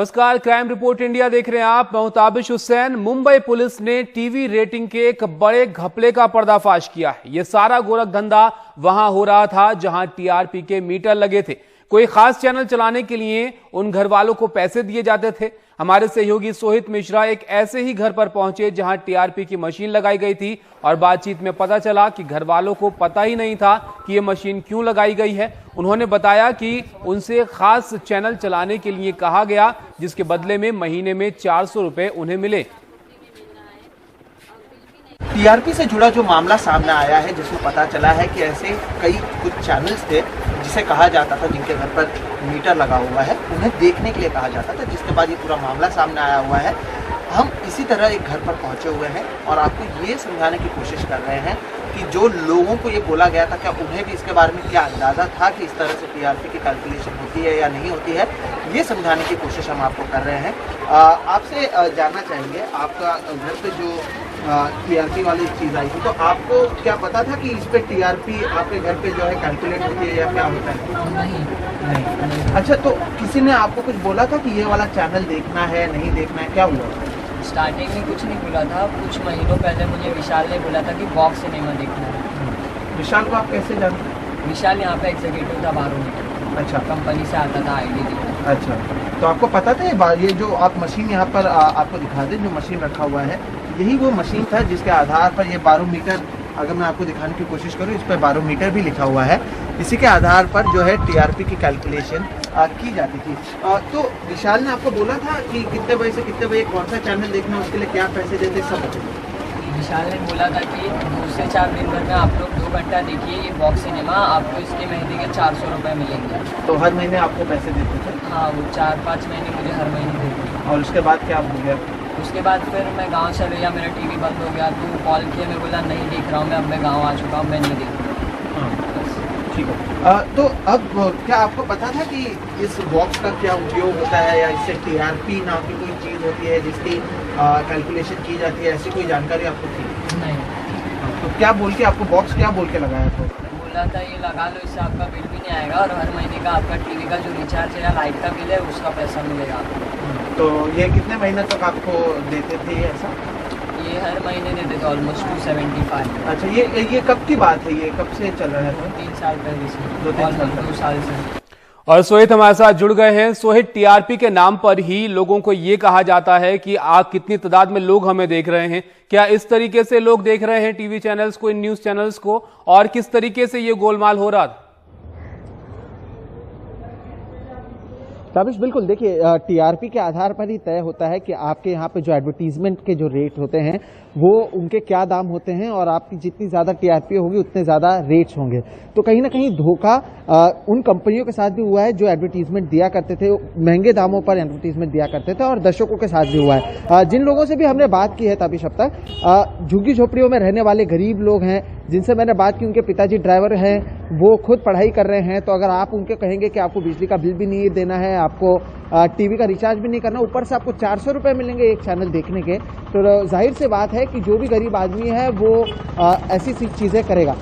नमस्कार, crime report India देख रहे हैं आप। मैं हूं ताबिश हुसैन। मुंबई पुलिस ने टीवी रेटिंग के एक बड़े घपले का पर्दाफाश किया है। यह सारा गोरख धंधा वहां हो रहा था जहां टीआरपी के मीटर लगे थे। कोई खास चैनल चलाने के लिए उन घर वालों को पैसे दिए जाते थे। हमारे सहयोगी सोहित मिश्रा एक ऐसे ही घर पर पहुंचे जहां टीआरपी की मशीन लगाई गई थी और बातचीत में पता चला कि घर वालों को पता ही नहीं था कि यह मशीन क्यों लगाई गई है। उन्होंने बताया कि उनसे खास चैनल चलाने के लिए कहा गया, जिसके बदले में महीने में 400 रुपए उन्हें मिले। टीआरपी से जुड़ा जो मामला सामने आया है, जिसमें पता चला है कि ऐसे कई कुछ चैनल्स थे जिसे कहा जाता था, जिनके घर पर मीटर लगा हुआ है, उन्हें देखने के लिए कहा जाता था, जिसके बाद ये पूरा मामला सामने आया हुआ है। हम इसी तरह एक घर पर पहुंचे हुए हैं और आपको ये समझाने की कोशिश कर रहे हैं कि जो लोगों को ये बोला गया था, क्या उन्हें भी इसके बारे में क्या अंदाज़ा था कि इस तरह से टीआरपी की कैलकुलेशन होती है या नहीं होती है, ये समझाने की कोशिश हम आपको कर रहे हैं। आपसे जानना चाहेंगे, आपका घर पे जो टीआरपी वाली चीज़ आई थी, तो आपको क्या पता था कि इस पे टीआरपी आपके घर पे जो है कैलकुलेट होती है या क्या होता है? नहीं। अच्छा, तो किसी ने आपको कुछ बोला था कि ये वाला चैनल देखना है, नहीं देखना है, क्या हुआ? स्टार्टिंग में कुछ नहीं बोला था। कुछ महीनों पहले मुझे विशाल ने बोला था कि बॉक्स सिनेमा देखना है। विशाल को आप कैसे जानते हैं? विशाल यहाँ पे एग्जीक्यूटिव था 12 मीटर। अच्छा, कंपनी से आता था आईडी देखना। अच्छा, तो आपको पता था ये जो आप मशीन यहाँ पर आपको दिखा दें, जो मशीन रखा हुआ है, यही वो मशीन था जिसके आधार पर ये 12 मीटर, अगर मैं आपको दिखाने की कोशिश करूँ, इस पर 12 मीटर भी लिखा हुआ है। इसी के आधार पर जो है टीआरपी की कैलकुलेशन की जाती थी। तो विशाल ने आपको बोला था कि कितने बजे से कितने बजे कौन सा चैनल देखना, उसके लिए क्या पैसे देते, सब बताइए। विशाल ने बोला था कि 2 से 4 दिन भर में आप लोग 2 घंटा देखिए ये बॉक्स सिनेमा, आपको इसके महीने के 400 रुपये मिलेंगे। तो हर महीने आपको पैसे देते थे? हाँ, वो 4-5 महीने मुझे हर महीने देते। और उसके बाद क्या हो गया? उसके बाद फिर मैं गाँव चले गया, मेरा टीवी बंद हो गया। तो कॉल किया, मैं बोला नहीं देख रहा हूँ मैं, अब मैं गाँव आ चुका हूँ, मैं नहीं देख रहा। ठीक है। तो अब क्या आपको पता था कि इस बॉक्स का क्या उपयोग होता है, या इससे टीआरपी नाम की कोई चीज़ होती है जिसकी कैलकुलेशन की जाती है, ऐसी कोई जानकारी आपको थी? नहीं। तो क्या बोल के आपको बॉक्स क्या बोल के लगाया था? बोला था ये लगा लो, इससे आपका बिल भी नहीं आएगा और हर महीने का आपका टीवी का जो रिचार्ज है या लाइट का बिल है उसका पैसा मिलेगा आपको। तो ये कितने महीने तक आपको देते थे ऐसा? ये हर महीने देते थे ऑलमोस्ट 275। अच्छा, ये कब की बात है, ये कब से चल रहा है? 3 साल पहले से। 2 साल से। और सोहित हमारे साथ जुड़ गए हैं। सोहित, टीआरपी के नाम पर ही लोगों को यह कहा जाता है कि आप कितनी तादाद में लोग हमें देख रहे हैं। क्या इस तरीके से लोग देख रहे हैं टीवी चैनल्स को, इन न्यूज चैनल्स को, और किस तरीके से ये गोलमाल हो रहा था? ताबिश, बिल्कुल, देखिए, टीआरपी के आधार पर ही तय होता है कि आपके यहाँ पे जो एडवर्टीजमेंट के जो रेट होते हैं वो उनके क्या दाम होते हैं, और आपकी जितनी ज़्यादा टीआरपी होगी उतने ज़्यादा रेट्स होंगे। तो कहीं ना कहीं धोखा उन कंपनियों के साथ भी हुआ है जो एडवर्टीजमेंट दिया करते थे, महंगे दामों पर एडवर्टीजमेंट दिया करते थे, और दर्शकों के साथ भी हुआ है। जिन लोगों से भी हमने बात की है ताबिश अब तक, झुग्गी झोपड़ियों में रहने वाले गरीब लोग हैं जिनसे मैंने बात की, उनके पिताजी ड्राइवर हैं, वो खुद पढ़ाई कर रहे हैं। तो अगर आप उनके कहेंगे कि आपको बिजली का बिल भी नहीं देना है, आपको टीवी का रिचार्ज भी नहीं करना, ऊपर से आपको 400 रुपये मिलेंगे एक चैनल देखने के, तो जाहिर सी बात है कि जो भी गरीब आदमी है वो ऐसी चीज़ें करेगा।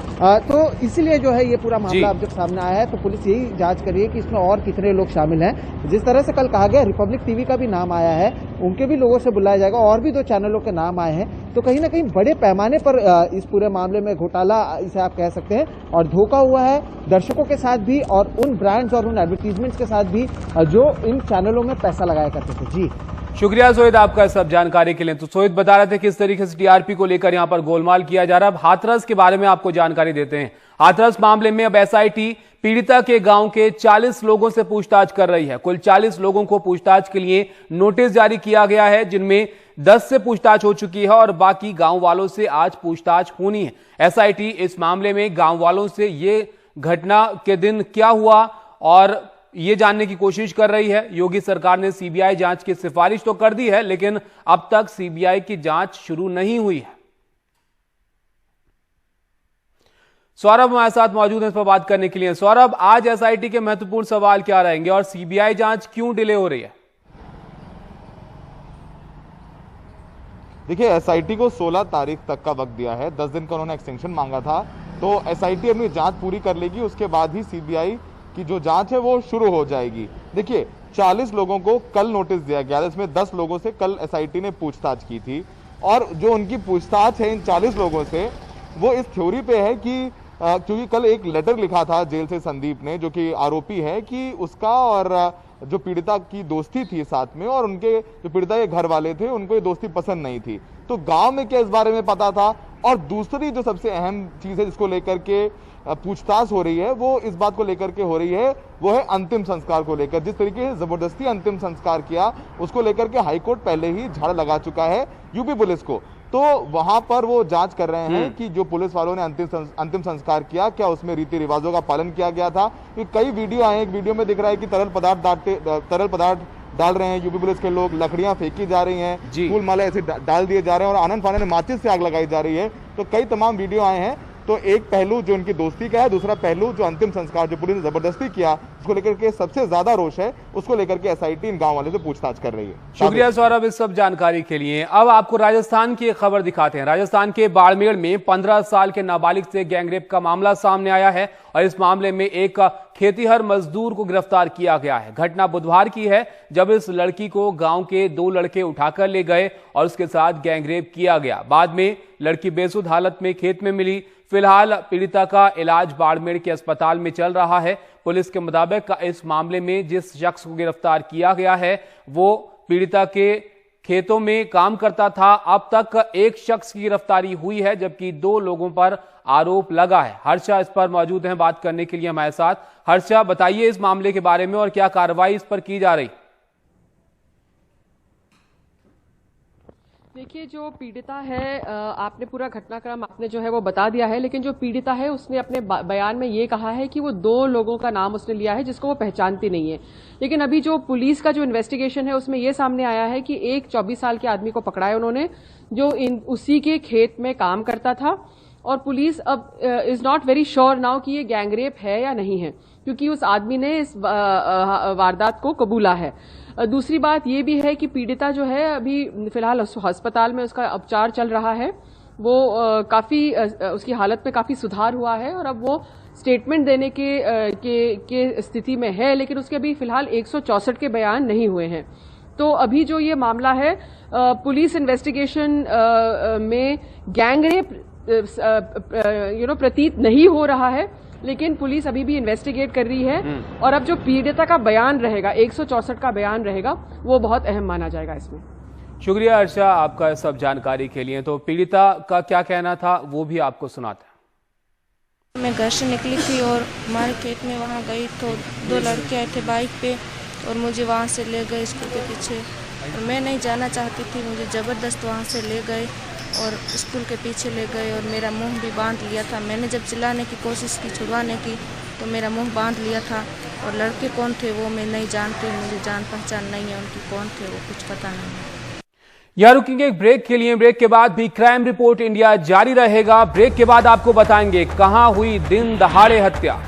तो इसीलिए जो है ये पूरा मामला अब जब सामने आया है, तो पुलिस यही जांच कर रही है कि इसमें और कितने लोग शामिल हैं। जिस तरह से कल कहा गया रिपब्लिक टीवी का भी नाम आया है, उनके भी लोगों से बुलाया जाएगा, और भी 2 चैनलों के नाम आए हैं। तो कहीं ना कहीं बड़े पैमाने पर इस पूरे मामले में घोटाला, इसे आप कह सकते हैं, और धोखा हुआ है दर्शकों के साथ भी, और उन ब्रांड्स और उन एडवर्टीजमेंट्स के साथ भी जो इन चैनलों में पैसा लगाया करते थे। जी शुक्रिया सोहित आपका सब जानकारी के लिए। तो सोहित बता रहे थे किस तरीके से टीआरपी को लेकर यहां पर गोलमाल किया जा रहा है। अब हाथरस के बारे में आपको जानकारी देते हैं। हाथरस मामले में अब एसआईटी पीड़िता के गांव के 40 लोगों से पूछताछ कर रही है। कुल 40 लोगों को पूछताछ के लिए नोटिस जारी किया गया है, जिनमें 10 से पूछताछ हो चुकी है और बाकी गांव वालों से आज पूछताछ होनी है। एसआईटी इस मामले में गांव वालों से ये घटना के दिन क्या हुआ और ये जानने की कोशिश कर रही है। योगी सरकार ने सीबीआई जांच की सिफारिश तो कर दी है, लेकिन अब तक सीबीआई की जांच शुरू नहीं हुई है। सौरभ हमारे साथ मौजूद है इस पर बात करने के लिए। सौरभ, आज एसआईटी के महत्वपूर्ण सवाल क्या रहेंगे और सीबीआई जांच क्यों डिले हो रही है? देखिए, एसआईटी को 16 तारीख तक का वक्त दिया है, 10 दिन का उन्होंने एक्सटेंशन मांगा था। तो एसआईटी अपनी जांच पूरी कर लेगी, उसके बाद ही सीबीआई की जो जांच है वो शुरू हो जाएगी। देखिए, 40 लोगों को कल नोटिस दिया गया, इसमें 10 लोगों से कल एसआईटी ने पूछताछ की थी। और जो उनकी पूछताछ है इन 40 लोगों से, वो इस थ्योरी पे है कि क्योंकि कल एक लेटर लिखा था जेल से संदीप ने, जो कि आरोपी है, कि उसका और जो पीड़िता की दोस्ती थी साथ में, और उनके जो पीड़िता के घर वाले थे उनको ये दोस्ती पसंद नहीं थी। तो गांव में क्या इस बारे में पता था? और दूसरी जो सबसे अहम चीज है जिसको लेकर के पूछताछ हो रही है, वो इस बात को लेकर के हो रही है, वो है अंतिम संस्कार को लेकर। जिस तरीके से जबरदस्ती अंतिम संस्कार किया, उसको लेकर के हाईकोर्ट पहले ही झाड़ लगा चुका है यूपी पुलिस को। तो वहां पर वो जांच कर रहे हैं कि जो पुलिस वालों ने अंतिम संस्कार किया, क्या उसमें रीति रिवाजों का पालन किया गया था। कई वीडियो आए, एक वीडियो में दिख रहा है कि तरल पदार्थ डाल रहे हैं यूपी पुलिस के लोग, लकड़ियां फेंकी जा रही हैं, फूल माला ऐसे डाल दिए जा रहे हैं, और आनंद फानन माचिस से आग लगाई जा रही है। तो कई तमाम वीडियो आए हैं। तो एक पहलू जो उनकी दोस्ती का है, दूसरा पहलू जो अंतिम संस्कार जो पुलिस ने जबरदस्ती किया, उसको लेकर के सबसे ज्यादा रोष है, उसको लेकर के एसआईटी इन गांव वाले से पूछताछ कर रही है। शुक्रिया सौरभ इस सब जानकारी के लिए। अब आपको राजस्थान की एक खबर दिखाते हैं। राजस्थान के बाड़मेर में 15 साल के नाबालिग से गैंगरेप का मामला सामने आया है और इस मामले में एक खेतीहर मजदूर को गिरफ्तार किया गया है। घटना बुधवार की है, जब इस लड़की को गांव के 2 लड़के उठाकर ले गए और उसके साथ गैंगरेप किया गया। बाद में लड़की बेसुध हालत में खेत में मिली। फिलहाल पीड़िता का इलाज बाड़मेर के अस्पताल में चल रहा है। पुलिस के मुताबिक इस मामले में जिस शख्स को गिरफ्तार किया गया है, वो पीड़िता के खेतों में काम करता था। अब तक एक शख्स की गिरफ्तारी हुई है, जबकि 2 लोगों पर आरोप लगा है। हर्षा इस पर मौजूद हैं बात करने के लिए हमारे साथ। हर्षा, बताइए इस मामले के बारे में और क्या कार्रवाई इस पर की जा रही? देखिए, जो पीड़िता है, आपने पूरा घटनाक्रम आपने जो है वो बता दिया है, लेकिन जो पीड़िता है उसने अपने बयान में ये कहा है कि वो 2 लोगों का नाम उसने लिया है जिसको वो पहचानती नहीं है। लेकिन अभी जो पुलिस का जो इन्वेस्टिगेशन है उसमें ये सामने आया है कि एक 24 साल के आदमी को पकड़ा है उन्होंने, जो उसी के खेत में काम करता था। और पुलिस अब is not very sure now कि ये गैंगरेप है या नहीं है, क्योंकि उस आदमी ने इस वारदात को कबूला है। दूसरी बात ये भी है कि पीड़िता जो है अभी फिलहाल अस्पताल में उसका उपचार चल रहा है। वो काफी उसकी हालत में काफी सुधार हुआ है और अब वो स्टेटमेंट देने के स्थिति में है, लेकिन उसके अभी फिलहाल 164 के बयान नहीं हुए हैं। तो अभी जो ये मामला है, पुलिस इन्वेस्टिगेशन में गैंगरेप प्रतीत नहीं हो रहा है, लेकिन पुलिस अभी भी इन्वेस्टिगेट कर रही है। और अब जो पीड़िता का बयान रहेगा, 164 का बयान रहेगा, वो बहुत अहम माना जाएगा इसमें। शुक्रिया हर्षा आपका सब जानकारी के लिए। तो पीड़िता का क्या कहना था वो भी आपको सुनाते हैं। मैं घर से निकली थी और हमारे खेत में वहाँ गई तो 2 लड़के आए थे बाइक पे और मुझे वहाँ से ले गए स्कूल के पीछे। और मैं नहीं जाना चाहती थी, मुझे ज़बरदस्त वहाँ से ले गए और स्कूल के पीछे ले गए और मेरा मुंह भी बांध लिया था। मैंने जब चिल्लाने की कोशिश की छुड़वाने की तो मेरा मुंह बांध लिया था। और लड़के कौन थे वो मैं नहीं जानती, मुझे जान पहचान नहीं है उनकी, कौन थे वो कुछ पता नहीं है। यहाँ रुकेंगे एक ब्रेक के लिए। ब्रेक के बाद भी क्राइम रिपोर्ट इंडिया जारी रहेगा। ब्रेक के बाद आपको बताएंगे कहां हुई दिन दहाड़े हत्या।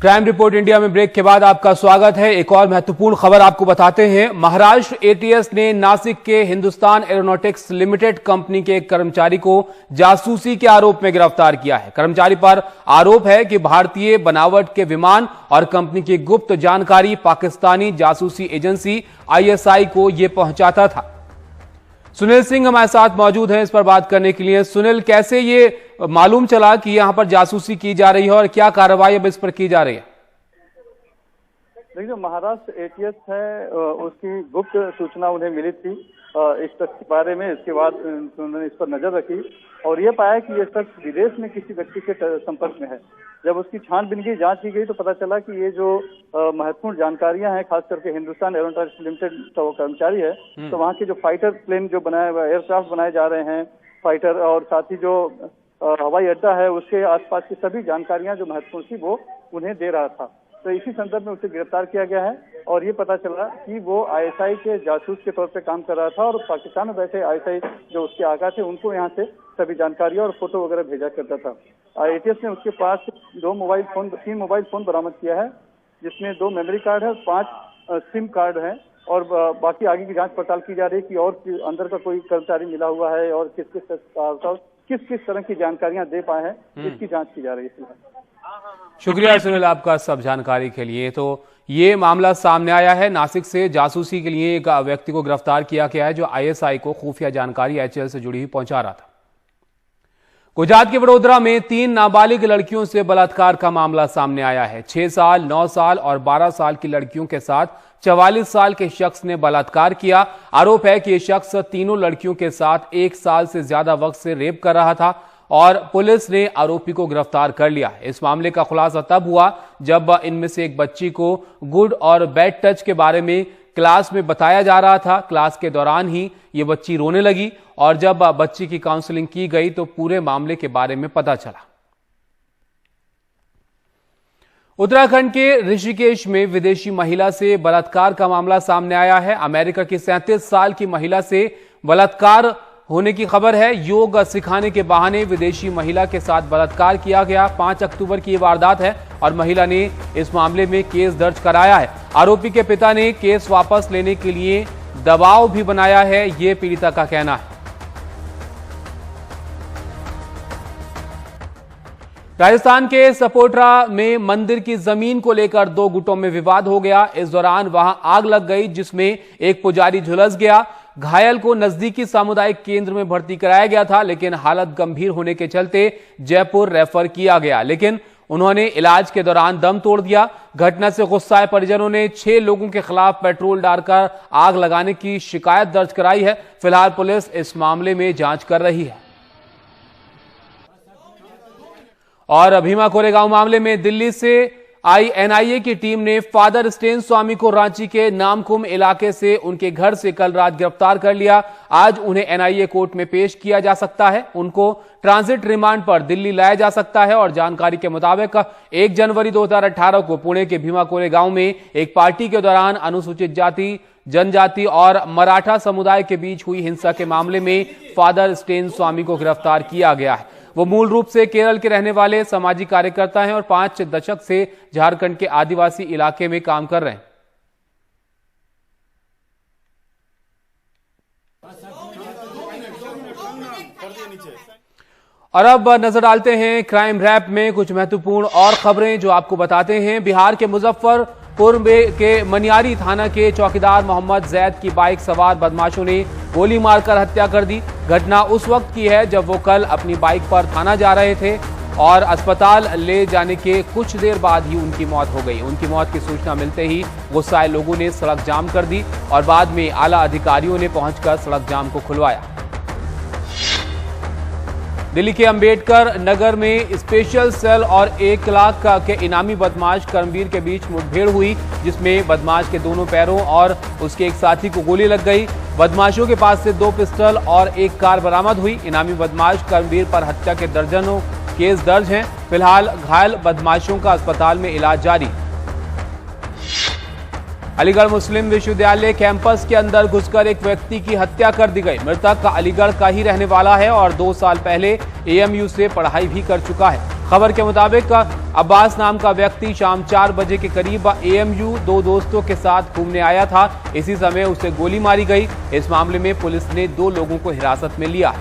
क्राइम रिपोर्ट इंडिया में ब्रेक के बाद आपका स्वागत है। एक और महत्वपूर्ण खबर आपको बताते हैं। महाराष्ट्र एटीएस ने नासिक के हिंदुस्तान एरोनॉटिक्स लिमिटेड कंपनी के एक कर्मचारी को जासूसी के आरोप में गिरफ्तार किया है। कर्मचारी पर आरोप है कि भारतीय बनावट के विमान और कंपनी की गुप्त जानकारी पाकिस्तानी जासूसी एजेंसी आईएसआई को यह पहुंचाता था। सुनील सिंह हमारे साथ मौजूद हैं इस पर बात करने के लिए। सुनील, कैसे ये मालूम चला कि यहां पर जासूसी की जा रही है और क्या कार्रवाई अब इस पर की जा रही है? देखिए, महाराष्ट्र एटीएस है, उसकी गुप्त सूचना उन्हें मिली थी इस शख्स के बारे में। इसके बाद उन्होंने इस पर नजर रखी और ये पाया कि ये शख्स विदेश में किसी व्यक्ति के संपर्क में है। जब उसकी छानबीन की जांच की गई तो पता चला कि ये जो महत्वपूर्ण जानकारियां हैं, खास करके हिंदुस्तान एरोनॉटिक्स लिमिटेड का वो कर्मचारी है, तो वहाँ के जो फाइटर प्लेन जो बनाए हुए एयरक्राफ्ट बनाए जा रहे हैं फाइटर, और साथ ही जो हवाई अड्डा है उसके आसपास की सभी जानकारियां जो महत्वपूर्ण थी वो उन्हें दे रहा था। तो इसी संदर्भ में उसे गिरफ्तार किया गया है और ये पता चला कि वो आईएसआई के जासूस के तौर पे काम कर रहा था और पाकिस्तान में बैठे आईएसआई जो उसके आका थे उनको यहाँ से सभी जानकारियां और फोटो वगैरह भेजा करता था। एटीएस ने उसके पास 3 मोबाइल फोन बरामद किया है, जिसमें 2 मेमोरी कार्ड है, 5 सिम कार्ड है और बाकी आगे की जांच पड़ताल की जा रही है कि और अंदर का कोई कर्मचारी मिला हुआ है और किस किस तरह की जानकारियां दे पाए हैं, इसकी जांच की जा रही है। शुक्रिया सुनील आपका सब जानकारी के लिए। तो ये मामला सामने आया है, नासिक से जासूसी के लिए एक व्यक्ति को गिरफ्तार किया गया है जो आईएसआई को खुफिया जानकारी एचएएल से जुड़ी हुई पहुंचा रहा था। गुजरात के वडोदरा में 3 नाबालिग लड़कियों से बलात्कार का मामला सामने आया है। 6 साल, 9 साल और 12 साल की लड़कियों के साथ 44 साल के शख्स ने बलात्कार किया। आरोप है कि यह शख्स तीनों लड़कियों के साथ 1 साल से ज्यादा वक्त से रेप कर रहा था और पुलिस ने आरोपी को गिरफ्तार कर लिया। इस मामले का खुलासा तब हुआ जब इनमें से एक बच्ची को गुड और बैड टच के बारे में क्लास में बताया जा रहा था। क्लास के दौरान ही ये बच्ची रोने लगी और जब बच्ची की काउंसलिंग की गई तो पूरे मामले के बारे में पता चला। उत्तराखंड के ऋषिकेश में विदेशी महिला से बलात्कार का मामला सामने आया है। अमेरिका की 37 साल की महिला से बलात्कार होने की खबर है। योग सिखाने के बहाने विदेशी महिला के साथ बलात्कार किया गया। 5 अक्टूबर की ये वारदात है और महिला ने इस मामले में केस दर्ज कराया है। आरोपी के पिता ने केस वापस लेने के लिए दबाव भी बनाया है, ये पीड़िता का कहना है। राजस्थान के सपोट्रा में मंदिर की जमीन को लेकर 2 गुटों में विवाद हो गया। इस दौरान वहां आग लग गई जिसमें एक पुजारी झुलस गया। घायल को नजदीकी सामुदायिक केंद्र में भर्ती कराया गया था, लेकिन हालत गंभीर होने के चलते जयपुर रेफर किया गया, लेकिन उन्होंने इलाज के दौरान दम तोड़ दिया। घटना से गुस्साए परिजनों ने 6 लोगों के खिलाफ पेट्रोल डालकर आग लगाने की शिकायत दर्ज कराई है। फिलहाल पुलिस इस मामले में जांच कर रही है। और भीमा कोरेगांव मामले में दिल्ली से आई एनआईए की टीम ने फादर स्टेन स्वामी को रांची के नामकुम इलाके से उनके घर से कल रात गिरफ्तार कर लिया। आज उन्हें एनआईए कोर्ट में पेश किया जा सकता है। उनको ट्रांजिट रिमांड पर दिल्ली लाया जा सकता है और जानकारी के मुताबिक 1 जनवरी 2018 को पुणे के भीमा कोरेगांव में एक पार्टी के दौरान अनुसूचित जाति, जनजाति और मराठा समुदाय के बीच हुई हिंसा के मामले में फादर स्टेन स्वामी को गिरफ्तार किया गया है। वो मूल रूप से केरल के रहने वाले सामाजिक कार्यकर्ता हैं और 5 दशक से झारखंड के आदिवासी इलाके में काम कर रहे हैं। और अब नजर डालते हैं क्राइम रैप में कुछ महत्वपूर्ण और खबरें जो आपको बताते हैं। बिहार के मुजफ्फरपुर के मनियारी थाना के चौकीदार मोहम्मद जैद की बाइक सवार बदमाशों ने गोली मारकर हत्या कर दी। घटना उस वक्त की है जब वो कल अपनी बाइक पर थाना जा रहे थे और अस्पताल ले जाने के कुछ देर बाद ही उनकी मौत हो गई। उनकी मौत की सूचना मिलते ही गुस्साए लोगों ने सड़क जाम कर दी और बाद में आला अधिकारियों ने पहुंचकर सड़क जाम को खुलवाया। दिल्ली के अंबेडकर नगर में स्पेशल सेल और 1 लाख के इनामी बदमाश कर्मवीर के बीच मुठभेड़ हुई, जिसमें बदमाश के दोनों पैरों और उसके एक साथी को गोली लग गई। बदमाशों के पास से 2 पिस्टल और 1 कार बरामद हुई। इनामी बदमाश कर्मवीर पर हत्या के दर्जनों केस दर्ज हैं। फिलहाल घायल बदमाशों का अस्पताल में इलाज जारी। अलीगढ़ मुस्लिम विश्वविद्यालय कैंपस के अंदर घुसकर एक व्यक्ति की हत्या कर दी गई। मृतक अलीगढ़ का ही रहने वाला है और 2 साल पहले एएमयू से पढ़ाई भी कर चुका है। खबर के मुताबिक अब्बास नाम का व्यक्ति शाम 4 बजे के करीब एएमयू 2 दोस्तों के साथ घूमने आया था। इसी समय उसे गोली मारी गई। इस मामले में पुलिस ने 2 लोगों को हिरासत में लिया।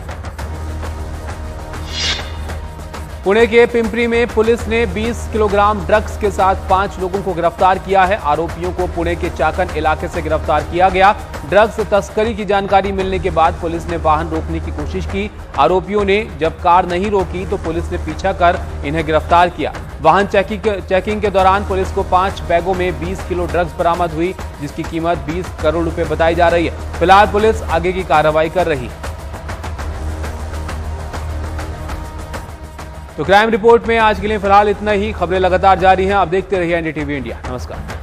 पुणे के पिंपरी में पुलिस ने 20 किलोग्राम ड्रग्स के साथ 5 लोगों को गिरफ्तार किया है। आरोपियों को पुणे के चाकन इलाके से गिरफ्तार किया गया। ड्रग्स तस्करी की जानकारी मिलने के बाद पुलिस ने वाहन रोकने की कोशिश की। आरोपियों ने जब कार नहीं रोकी तो पुलिस ने पीछा कर इन्हें गिरफ्तार किया। वाहन चेकिंग के दौरान पुलिस को 5 बैगों में 20 किलो ड्रग्स बरामद हुई, जिसकी कीमत 20 करोड़ रुपए बताई जा रही है। फिलहाल पुलिस आगे की कार्रवाई कर रही है। तो क्राइम रिपोर्ट में आज के लिए फिलहाल इतना ही। खबरें लगातार जारी हैं, आप देखते रहिए एनडीटीवी इंडिया। नमस्कार।